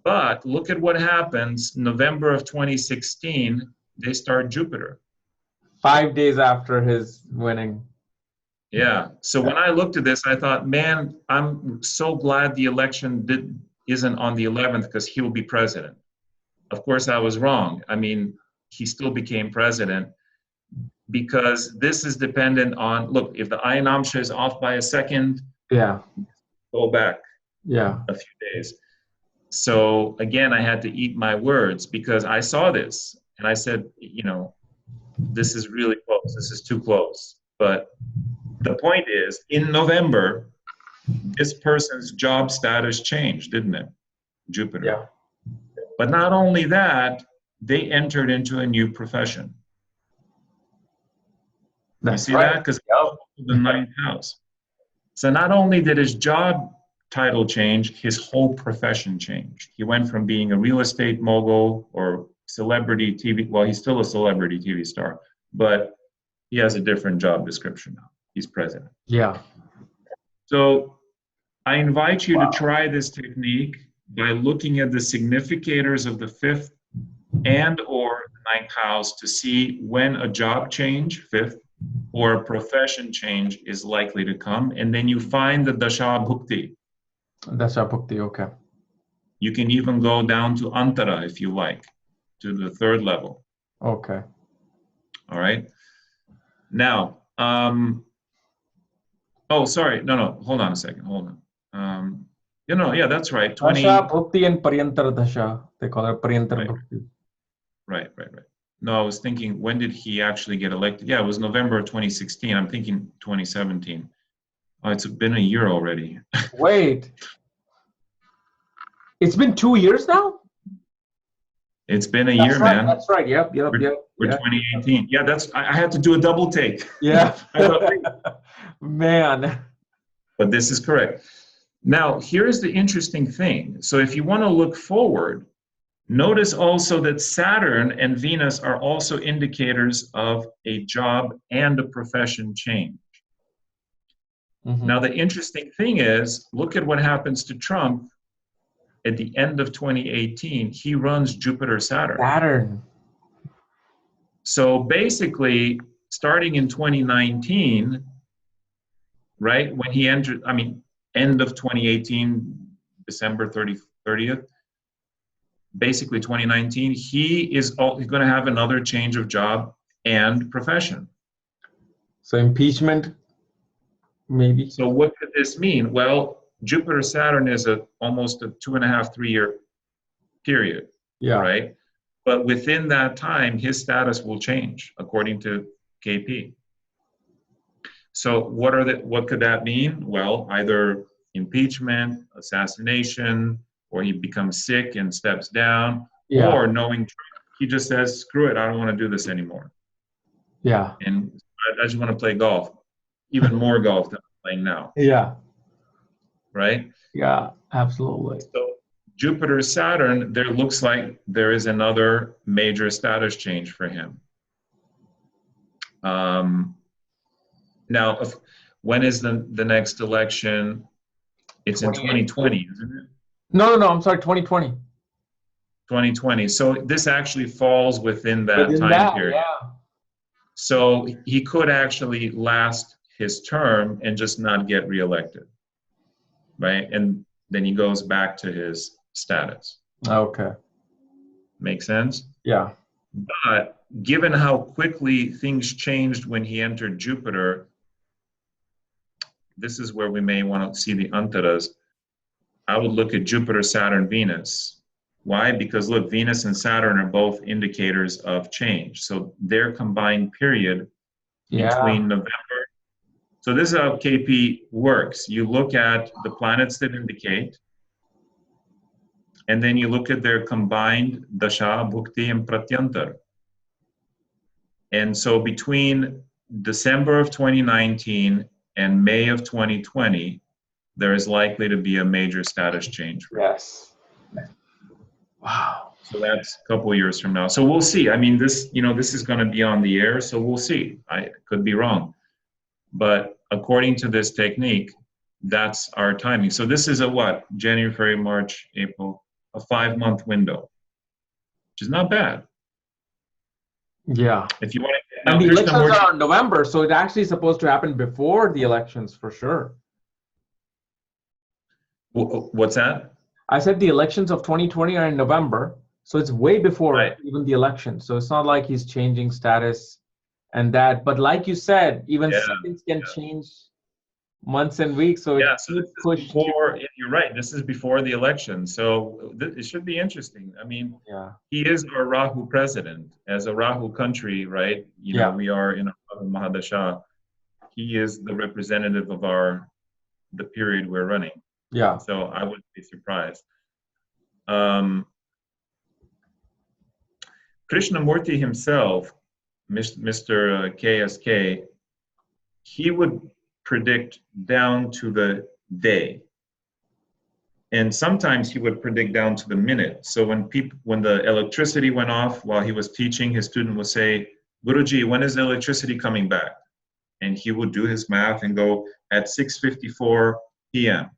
But look at what happens. November of 2016, they start Jupiter. 5 days after his winning. Yeah. So when I looked at this, I thought, man, I'm so glad the election isn't on the 11th because he'll be president. Of course, I was wrong. I mean, he still became president because this is dependent on, look, if the Ayan Amsha is off by a second, go back a few days. So again, I had to eat my words because I saw this and I said, you know, this is really close. This is too close. But the point is, in November, this person's job status changed, didn't it? Jupiter. Yeah. But not only that, they entered into a new profession. You see that? Because the 9th house. So not only did his job title change, his whole profession changed. He went from being a real estate mogul or celebrity TV, well, he's still a celebrity TV star, but he has a different job description now. He's president. Yeah. So I invite you to try this technique by looking at the significators of the 5th and or the 9th house to see when a job change, 5th, or a profession change is likely to come. And then you find the Dasha Bhukti. Dasha Bhukti, okay. You can even go down to Antara if you like, to the 3rd level. Okay. All right. Now, oh, sorry. No, hold on a second. Hold on. Yeah, that's right. Dasha Bhukti and Paryantar Dasha. They call it Paryantar Bhukti. Right. No, I was thinking, when did he actually get elected? Yeah, it was November of 2016. I'm thinking 2017. Oh, it's been a year already. Wait. It's been 2 years now? It's been a year, right, man. That's right. Yep. We're 2018. Yeah, I had to do a double take. Yeah. Man. But this is correct. Now, here's the interesting thing. So if you want to look forward, notice also that Saturn and Venus are also indicators of a job and a profession change. Mm-hmm. Now, the interesting thing is, look at what happens to Trump at the end of 2018. He runs Jupiter-Saturn. So basically, starting in 2019, right, when he entered, end of 2018, December 30th, basically 2019, he's going to have another change of job and profession. So impeachment, maybe. So what could this mean? Well, Jupiter-Saturn is almost a 2.5-3 year period, right? But within that time, his status will change according to KP. So what could that mean? Well, either impeachment, assassination, or he becomes sick and steps down, or knowing Trump, he just says, screw it, I don't want to do this anymore. Yeah. And I just want to play golf, even more golf than playing now, Yeah. right? Yeah, absolutely. So Jupiter Saturn, there looks like there is another major status change for him. Now, when is the next election? It's in 2020, isn't it? No, I'm sorry, 2020. 2020. So this actually falls within that Within time that, period. yeah. So he could actually last his term and just not get reelected, right? And then he goes back to his status. Okay. Make sense? Yeah. But given how quickly things changed when he entered Jupiter, this is where we may want to see the antaras. I would look at Jupiter, Saturn, Venus. Why? Because look, Venus and Saturn are both indicators of change. So their combined period between November. So this is how KP works. You look at the planets that indicate, and then you look at their combined dasha, bhukti, and pratyantar. And so between December of 2019 and May of 2020, there is likely to be a major status change. Yes. Wow. So that's a couple of years from now. So we'll see. I mean, this is going to be on the air, so we'll see. I could be wrong. But according to this technique, that's our timing. So this is a what? January, February, March, April, a 5-month window, which is not bad. Yeah. If you want to, and the elections are in November, so it actually is supposed to happen before the elections for sure. What's that? I said the elections of 2020 are in November, so it's way before even the election. So it's not like he's changing status and that. But like you said, even things can change months and weeks. So it could push. You're right. This is before the election, so it should be interesting. I mean, he is our Rahu president. As a Rahu country, right? You know, we are in a Mahadasha. He is the representative of the period we're running. Yeah. So I wouldn't be surprised. Krishnamurthy himself, Mr. KSK, he would predict down to the day. And sometimes he would predict down to the minute. So when the electricity went off while he was teaching, his student would say, Guruji, when is the electricity coming back? And he would do his math and go at 6:54 p.m.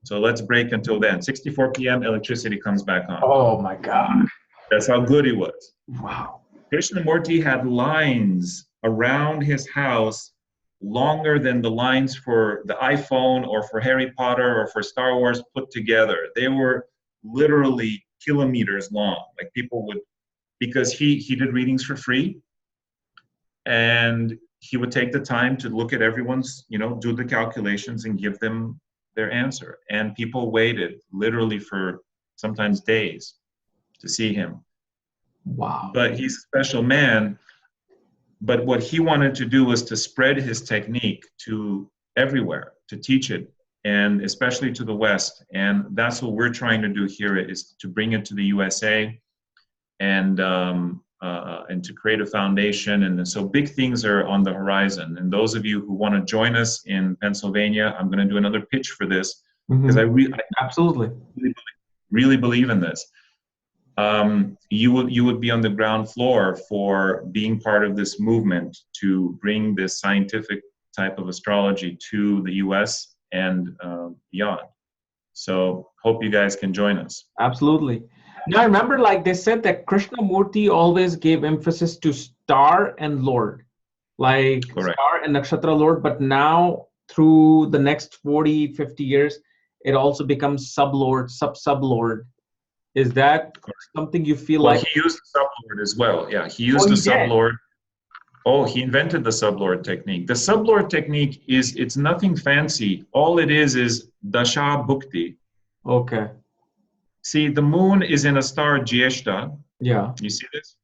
So let's break until then. 6:54 p.m. electricity comes back on. Oh my God. That's how good he was. Wow. Krishnamurthy had lines around his house longer than the lines for the iPhone or for Harry Potter or for Star Wars put together. They were literally kilometers long. Like people would, because he did readings for free, and he would take the time to look at everyone's, do the calculations and give them their answer. And people waited literally for sometimes days to see him. Wow. But he's a special man. But what he wanted to do was to spread his technique to everywhere, to teach it, and especially to the West. And that's what we're trying to do here, is to bring it to the USA and to create a foundation. And so big things are on the horizon. And those of you who want to join us in Pennsylvania, I'm going to do another pitch for this, because I absolutely really believe in this. You would be on the ground floor for being part of this movement to bring this scientific type of astrology to the US and beyond. So hope you guys can join us. Absolutely. Now I remember, like they said, that Krishnamurthy always gave emphasis to star and Lord, like star and nakshatra Lord, but now through the next 40, 50 years, it also becomes sub-Lord, sub-Lord. Is that something you feel like? He used the sub-Lord as well. Yeah, he used the sub-Lord. Oh, he invented the sub-Lord technique. The sub-Lord technique it's nothing fancy. All it is dasha bhukti. Okay. See, the moon is in a star Jyeshta. Yeah. You see this?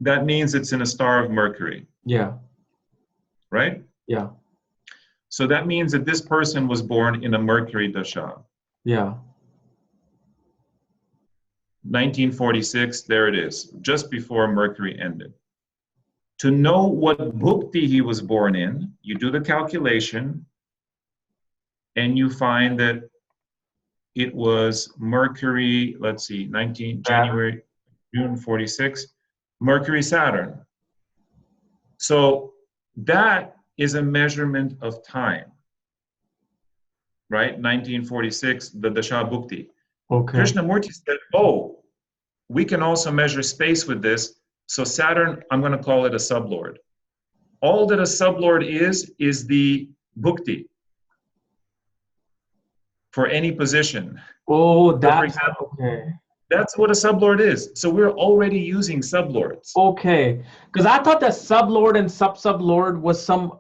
That means it's in a star of Mercury. Yeah. Right? Yeah. So that means that this person was born in a Mercury dasha. Yeah. 1946, there it is, just before Mercury ended. To know what bhukti he was born in, you do the calculation, and you find that it was Mercury, let's see, June 46, Mercury Saturn. So that is a measurement of time, right? 1946, the Dasha Bhukti. Okay. Krishnamurti said, oh, we can also measure space with this. So Saturn, I'm going to call it a sublord. All that a sublord is the Bhukti for any position. Oh, So that's for example, okay. that's what a sublord is. So we're already using sublords. Okay, because I thought that sublord and sub-sublord was some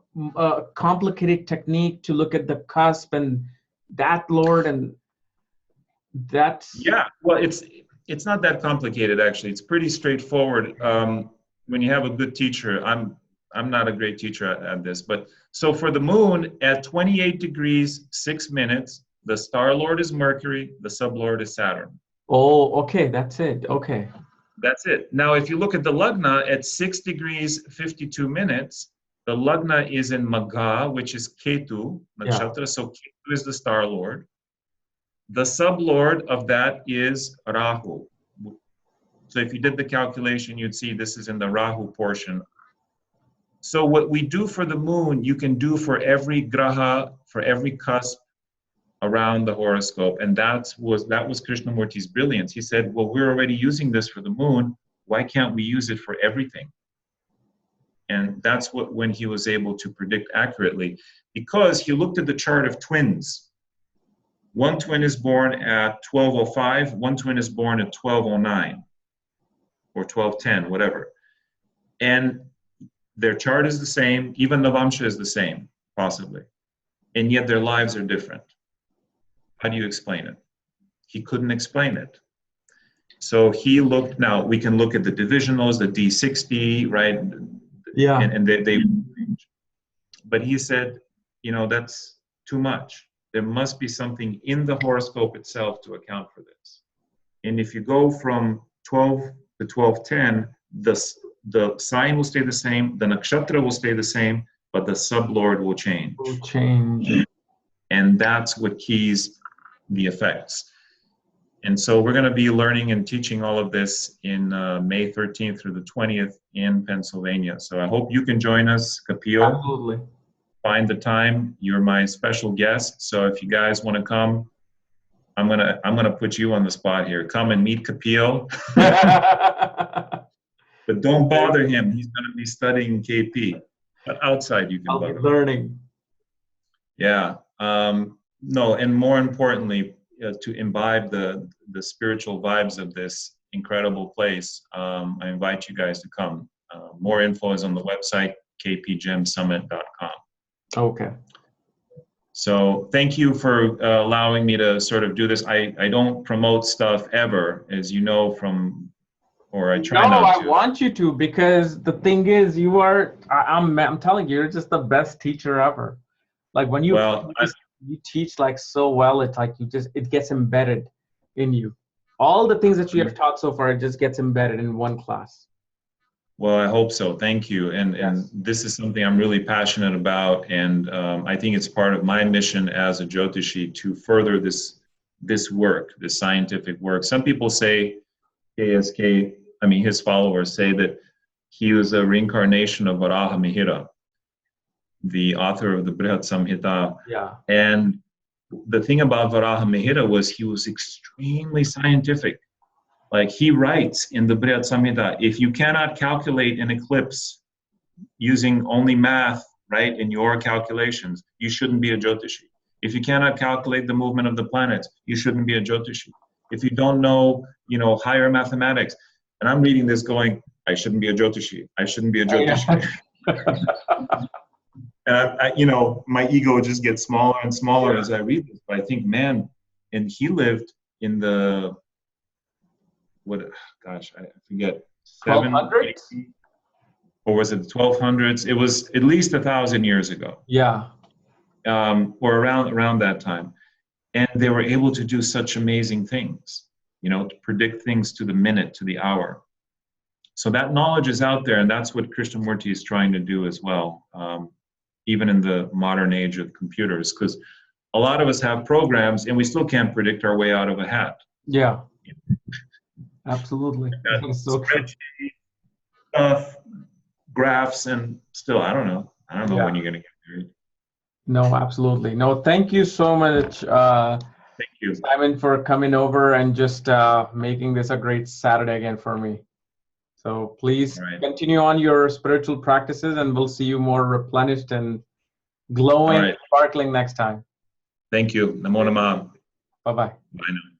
complicated technique to look at the cusp and that lord and that's. Yeah, well, it's not that complicated actually. It's pretty straightforward. When you have a good teacher, I'm not a great teacher at this, but so for the moon at 28 degrees 6 minutes, the star lord is Mercury, the sublord is Saturn. Oh, okay, that's it. Okay. That's it. Now, if you look at the Lagna at 6 degrees 52 minutes, the Lagna is in Magha, which is Ketu, Nakshatra. Yeah. So Ketu is the star lord. The sublord of that is Rahu. So if you did the calculation, you'd see this is in the Rahu portion. So what we do for the moon, you can do for every graha, for every cusp around the horoscope. And that was Krishnamurti's brilliance. He said, well, we're already using this for the moon. Why can't we use it for everything? And that's when he was able to predict accurately, because he looked at the chart of twins. One twin is born at 12:05, one twin is born at 12:09 or 12:10, whatever. And their chart is the same, even Navamsha is the same, possibly. And yet their lives are different. How do you explain it? He couldn't explain it. So he looked, now we can look at the divisionals, the D60, right? Yeah. And they but he said, that's too much. There must be something in the horoscope itself to account for this. And if you go from 12 to 12:10, the sign will stay the same, the nakshatra will stay the same, but the sublord will change. Will change. And that's what keys the effects. And so we're going to be learning and teaching all of this in May 13th through the 20th in Pennsylvania. So I hope you can join us, Kapiel. Absolutely. Find the time. You're my special guest. So if you guys want to come, I'm gonna put you on the spot here. Come and meet Kapiel. But don't bother him. He's gonna be studying KP. But outside you can I'll bother be him. learning. Yeah. No, and more importantly, to imbibe the spiritual vibes of this incredible place, I invite you guys to come. More info is on the website, kpgemsummit.com. Okay. So thank you for allowing me to sort of do this. I don't promote stuff ever, as you know or I try not to. No, I want you to, because the thing is, I'm telling you, you're just the best teacher ever. Like when you teach like so well, it's like it gets embedded in you. All the things that you have taught so far, it just gets embedded in one class. Well, I hope so. Thank you. And Yes. and this is something I'm really passionate about, and I think it's part of my mission as a Jyotishi to further this work, this scientific work. Some people say KSK, his followers say that he was a reincarnation of Varaha Mihira, the author of the Brihat Samhita. Yeah. And the thing about Varaha Mihira was he was extremely scientific. Like he writes in the Brihat Samhita, if you cannot calculate an eclipse using only math, right, in your calculations, you shouldn't be a Jyotishi. If you cannot calculate the movement of the planets, you shouldn't be a Jyotishi. If you don't know, higher mathematics, and I'm reading this going, I shouldn't be a Jyotishi. I shouldn't be a Jyotishi. And my ego just gets smaller and smaller as I read this. But I think, man, and he lived in the I forget, 1200s? Or was it the 1200s? It was at least 1,000 years ago. Yeah. Or around that time. And they were able to do such amazing things, to predict things to the minute, to the hour. So that knowledge is out there, and that's what Krishnamurthy is trying to do as well, even in the modern age of computers. Because a lot of us have programs and we still can't predict our way out of a hat. Yeah. Absolutely. That is so true. Stuff, graphs, and still, I don't know Yeah. when you're going to get married. No, absolutely. No, thank you so much, Thank you, Simon, for coming over and just making this a great Saturday again for me. So please continue on your spiritual practices, and we'll see you more replenished and glowing, sparkling next time. Thank you. Namo Namah. Bye-bye. Bye now.